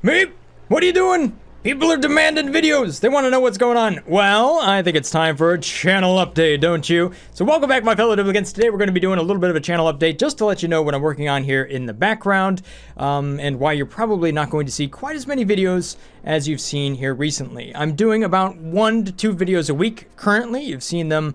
Meep, what are you doing? People are demanding videos. They want to know what's going on. Well, I think it's time for a channel update, don't you? So welcome back, my fellow duplicants. Today we're going to be doing a little bit of a channel update just to let you know what I'm working on here in the background, and why you're probably not going to see quite as many videos as you've seen here recently. I'm doing about 1 to 2 videos a week currently. You've seen them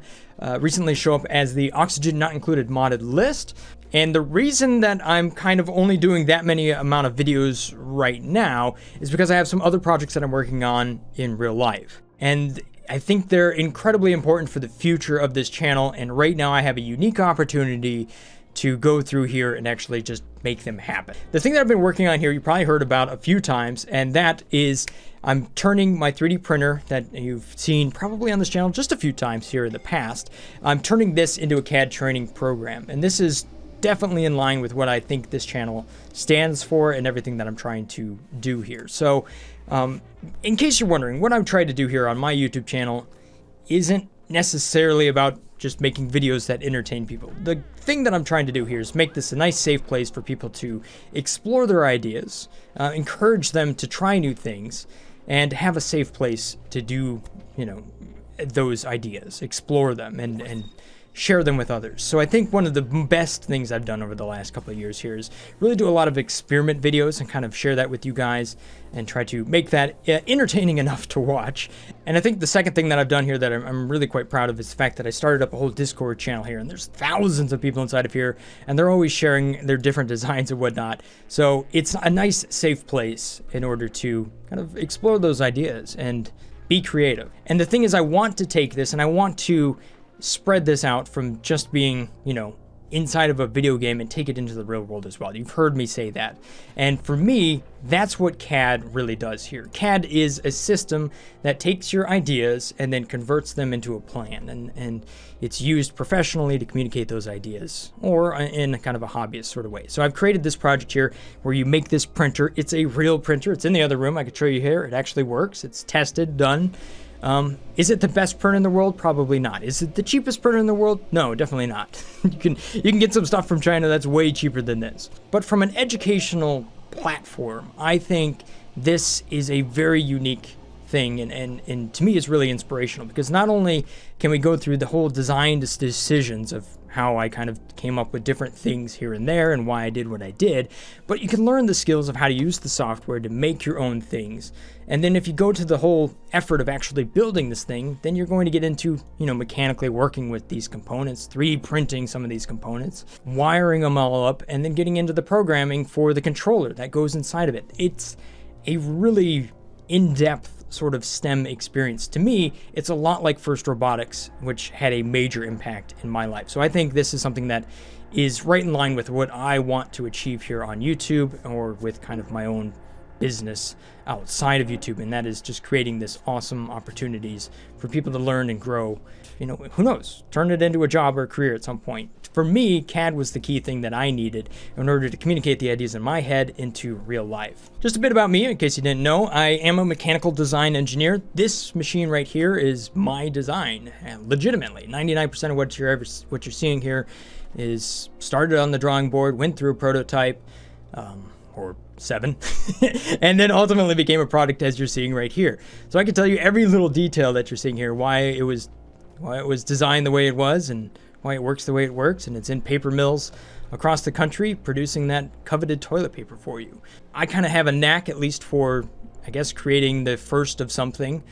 recently show up as the Oxygen Not Included modded list. And the reason that I'm kind of only doing that many amount of videos right now is because I have some other projects that I'm working on in real life. And I think they're incredibly important for the future of this channel. And right now I have a unique opportunity to go through here and actually just make them happen. The thing that I've been working on here, you probably heard about a few times, and that is I'm turning my 3D printer that you've seen probably on this channel just a few times here in the past. I'm turning this into a CAD training program. And this is definitely in line with what I think this channel stands for and everything that I'm trying to do here. So in case you're wondering, what I'm trying to do here on my YouTube channel isn't necessarily about just making videos that entertain people. The thing that I'm trying to do here is make this a nice safe place for people to explore their ideas, encourage them to try new things, and have a safe place to do, you know, those ideas, explore them, and share them with others. So I think one of the best things I've done over the last couple of years here is really do a lot of experiment videos and kind of share that with you guys and try to make that entertaining enough to watch. And I think the second thing that I've done here that I'm really quite proud of is the fact that I started up a whole Discord channel here, and there's thousands of people inside of here, and they're always sharing their different designs and whatnot. So it's a nice, safe place in order to kind of explore those ideas and be creative. And the thing is, I want to take this and I want to spread this out from just being, you know, inside of a video game and take it into the real world as well. You've heard me say that. And for me, that's what CAD really does here. CAD is a system that takes your ideas and then converts them into a plan. And it's used professionally to communicate those ideas, or in a kind of a hobbyist sort of way. So I've created this project here where you make this printer. It's a real printer. It's in the other room. I could show you here. It actually works. It's tested, done. Is it the best printer in the world? Probably not. Is it the cheapest printer in the world? No, definitely not. You can get some stuff from China that's way cheaper than this. But from an educational platform, I think this is a very unique thing, and to me it's really inspirational, because not only can we go through the whole design decisions of how I kind of came up with different things here and there and why I did what I did, but you can learn the skills of how to use the software to make your own things. And then if you go to the whole effort of actually building this thing, then you're going to get into, you know, mechanically working with these components, 3D printing some of these components, wiring them all up, and then getting into the programming for the controller that goes inside of it. It's a really in-depth sort of STEM experience. To me, it's a lot like First Robotics, which had a major impact in my life. So I think this is something that is right in line with what I want to achieve here on YouTube, or with kind of my own business outside of YouTube, and that is just creating this awesome opportunities for people to learn and grow. You know, who knows, turn it into a job or a career at some point. For me, CAD was the key thing that I needed in order to communicate the ideas in my head into real life. Just a bit about me, in case you didn't know, I am a mechanical design engineer. This machine right here is my design, legitimately. 99% of what you're seeing here is started on the drawing board, went through a prototype, or 7, and then ultimately became a product as you're seeing right here. So I can tell you every little detail that you're seeing here, why it was designed the way it was, and why it works the way it works, and it's in paper mills across the country producing that coveted toilet paper for you. I kind of have a knack, at least for, I guess, creating the first of something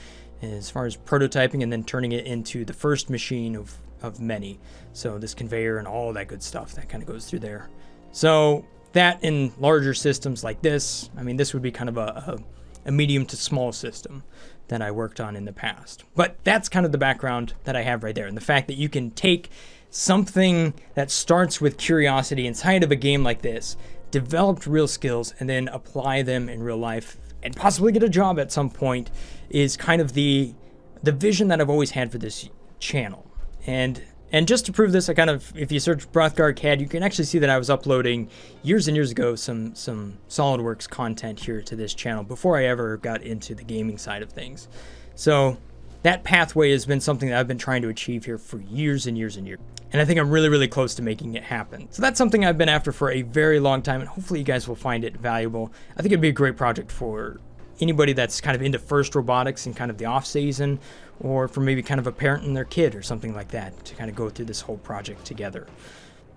as far as prototyping, and then turning it into the first machine of many. So this conveyor and all that good stuff that kind of goes through there. So that in larger systems like this, I mean, this would be kind of a medium to small system that I worked on in the past. But that's kind of the background that I have right there. And the fact that you can take something that starts with curiosity inside of a game like this, developed real skills, and then apply them in real life and possibly get a job at some point, is kind of the vision that I've always had for this channel. And just to prove this, I kind of, if you search Brothgar CAD, you can actually see that I was uploading years and years ago some SolidWorks content here to this channel before I ever got into the gaming side of things. So that pathway has been something that I've been trying to achieve here for years and years and years. And I think I'm really, really close to making it happen. So that's something I've been after for a very long time, and hopefully you guys will find it valuable. I think it'd be a great project for anybody that's kind of into first robotics and kind of the off season, or for maybe kind of a parent and their kid or something like that, to kind of go through this whole project together.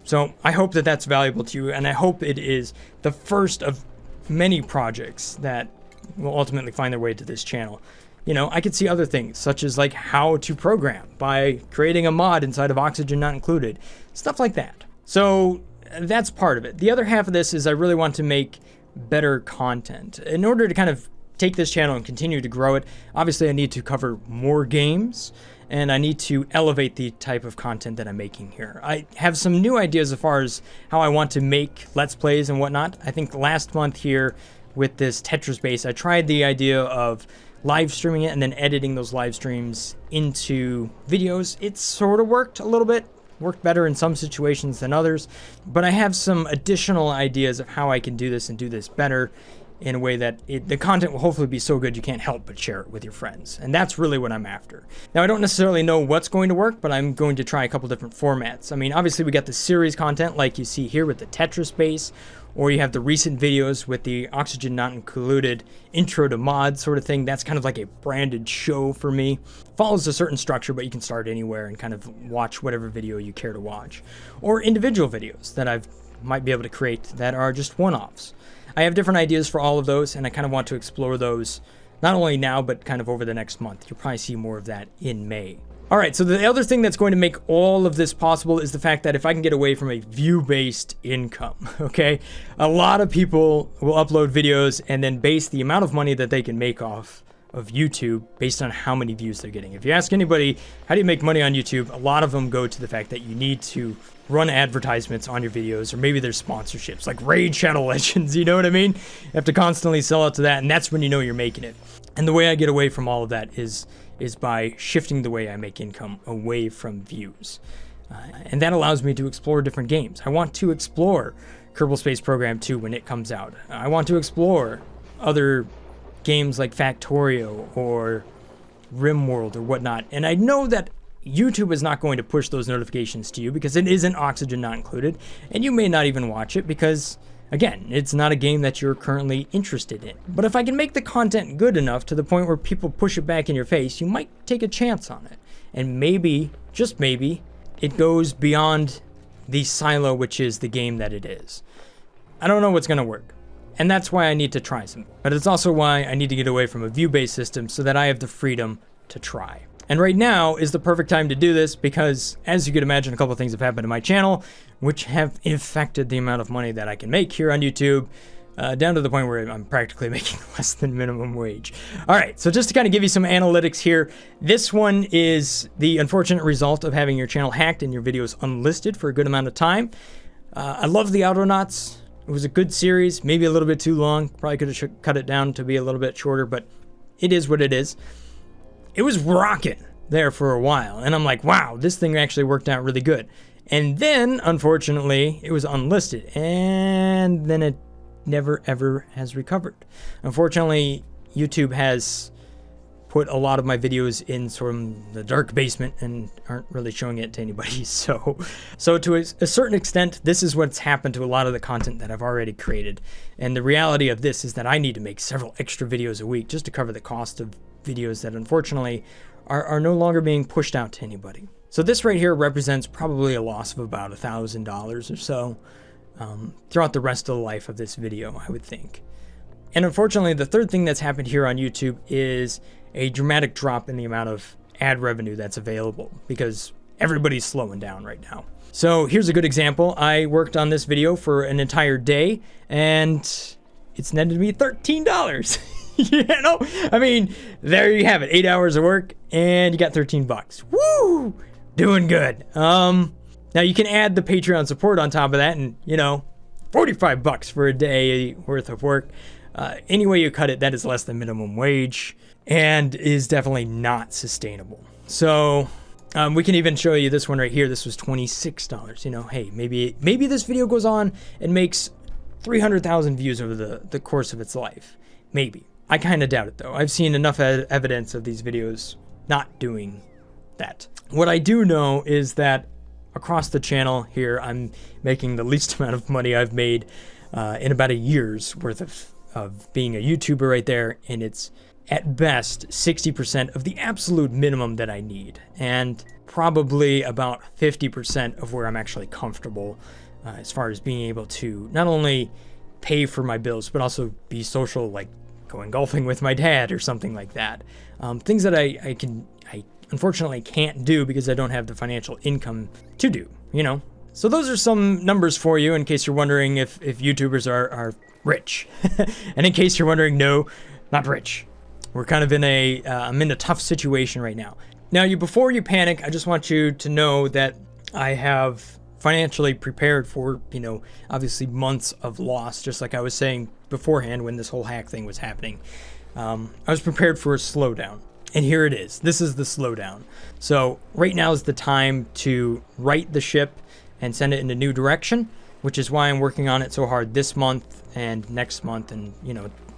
So I hope that that's valuable to you, and I hope it is the first of many projects that will ultimately find their way to this channel. You know, I could see other things, such as like how to program by creating a mod inside of Oxygen Not Included, stuff like that. So that's part of it. The other half of this is I really want to make better content. In order to kind of take this channel and continue to grow it, obviously I need to cover more games, and I need to elevate the type of content that I'm making here. I have some new ideas as far as how I want to make Let's Plays and whatnot. I think last month here with this Tetris base, I tried the idea of live streaming it and then editing those live streams into videos. It sort of worked a little bit, worked better in some situations than others, but I have some additional ideas of how I can do this and do this better in a way that the content will hopefully be so good you can't help but share it with your friends. And that's really what I'm after. Now, I don't necessarily know what's going to work, but I'm going to try a couple different formats. I mean, obviously we got the series content like you see here with the Tetris base, or you have the recent videos with the Oxygen Not Included intro to mod sort of thing. That's kind of like a branded show for me. Follows a certain structure, but you can start anywhere and kind of watch whatever video you care to watch. Or individual videos that I might be able to create that are just one-offs. I have different ideas for all of those, and I kind of want to explore those not only now, but kind of over the next month. You'll probably see more of that in May. All right, so the other thing that's going to make all of this possible is the fact that if I can get away from a view-based income, okay? A lot of people will upload videos and then base the amount of money that they can make off of YouTube based on how many views they're getting. If you ask anybody, how do you make money on YouTube? A lot of them go to the fact that you need to run advertisements on your videos, or maybe there's sponsorships, like Raid Shadow Legends, you know what I mean? You have to constantly sell out to that, and that's when you know you're making it. And the way I get away from all of that is by shifting the way I make income away from views. And that allows me to explore different games. I want to explore Kerbal Space Program 2 when it comes out. I want to explore other games like Factorio or RimWorld or whatnot. And I know that YouTube is not going to push those notifications to you because it isn't Oxygen Not Included, and you may not even watch it because, again, it's not a game that you're currently interested in. But if I can make the content good enough to the point where people push it back in your face, you might take a chance on it. And maybe, just maybe, it goes beyond the silo, which is the game that it is. I don't know what's going to work. And that's why I need to try some. But it's also why I need to get away from a view-based system so that I have the freedom to try. And right now is the perfect time to do this because, as you could imagine, a couple of things have happened to my channel, which have affected the amount of money that I can make here on YouTube, down to the point where I'm practically making less than minimum wage. All right, so just to kind of give you some analytics here, this one is the unfortunate result of having your channel hacked and your videos unlisted for a good amount of time. I love the Outronauts. It was a good series, maybe a little bit too long. Probably could have cut it down to be a little bit shorter, but it is what it is. It was rocking there for a while, and I'm like, wow, this thing actually worked out really good. And then, unfortunately, it was unlisted, and then it never ever has recovered. Unfortunately, YouTube has put a lot of my videos in sort of the dark basement and aren't really showing it to anybody. So to a certain extent, this is what's happened to a lot of the content that I've already created. And the reality of this is that I need to make several extra videos a week just to cover the cost of videos that unfortunately are no longer being pushed out to anybody. So this right here represents probably a loss of about $1,000 or so throughout the rest of the life of this video, I would think. And unfortunately, the third thing that's happened here on YouTube is a dramatic drop in the amount of ad revenue that's available because everybody's slowing down right now. So here's a good example. I worked on this video for an entire day and it's netted me $13. You know, I mean, there you have it. 8 hours of work and you got 13 bucks. Woo! Doing good. Now you can add the Patreon support on top of that and, you know, 45 bucks for a day worth of work. Any way you cut it, that is less than minimum wage and is definitely not sustainable. So we can even show you this one right here. This was $26. You know, hey, maybe this video goes on and makes 300,000 views over the course of its life. Maybe. I kind of doubt it though. I've seen enough evidence of these videos not doing that. What I do know is that across the channel here, I'm making the least amount of money I've made in about a year's worth of being a YouTuber right there, and it's at best 60% of the absolute minimum that I need, and probably about 50% of where I'm actually comfortable as far as being able to not only pay for my bills, but also be social, like going golfing with my dad or something like that. Things that I unfortunately can't do because I don't have the financial income to do, you know? So those are some numbers for you in case you're wondering if YouTubers are rich. And in case you're wondering, no, not rich. We're kind of in I'm in a tough situation right now. Now, before you panic, I just want you to know that I have financially prepared for, obviously months of loss, just like I was saying beforehand when this whole hack thing was happening. I was prepared for a slowdown. And here it is. This is the slowdown. So right now is the time to right the ship and send it in a new direction, which is why I'm working on it so hard this month and next month and,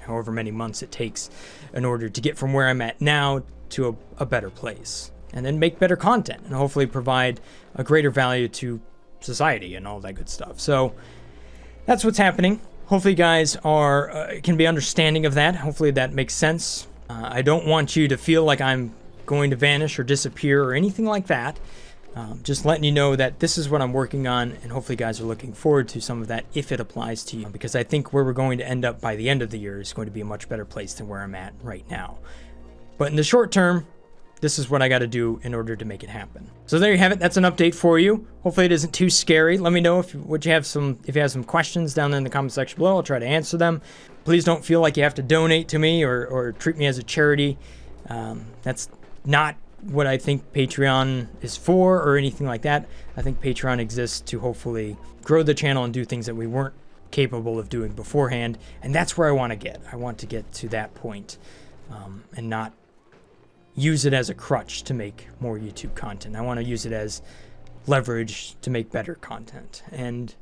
however many months it takes in order to get from where I'm at now to a better place. And then make better content and hopefully provide a greater value to society and all that good stuff. So that's what's happening. Hopefully you guys can be understanding of that. Hopefully that makes sense. I don't want you to feel like I'm going to vanish or disappear or anything like that. Just letting you know that this is what I'm working on, and hopefully you guys are looking forward to some of that if it applies to you, because I think where we're going to end up by the end of the year is going to be a much better place than where I'm at right now. But in the short term, this is what I got to do in order to make it happen. So there you have it. That's an update for you. Hopefully it isn't too scary. Let me know if you have some questions down there in the comment section below. I'll try to answer them. Please don't feel like you have to donate to me or treat me as a charity. That's not what I think Patreon is for or anything like that. I think Patreon exists to hopefully grow the channel and do things that we weren't capable of doing beforehand. And that's where I want to get. I want to get to that point and not use it as a crutch to make more YouTube content. I want to use it as leverage to make better content. And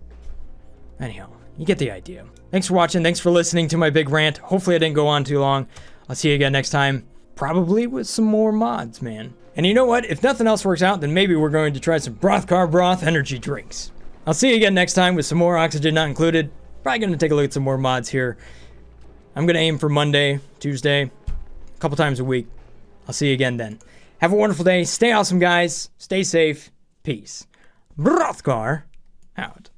anyhow, you get the idea. Thanks for watching. Thanks for listening to my big rant. Hopefully I didn't go on too long. I'll see you again next time, probably with some more mods, man. And you know what? If nothing else works out, then maybe we're going to try some Brothgar broth energy drinks. I'll see you again next time with some more oxygen not included. Probably going to take a look at some more mods here. I'm going to aim for Monday, Tuesday, a couple times a week. I'll see you again then. Have a wonderful day. Stay awesome, guys. Stay safe. Peace. Brothgar out.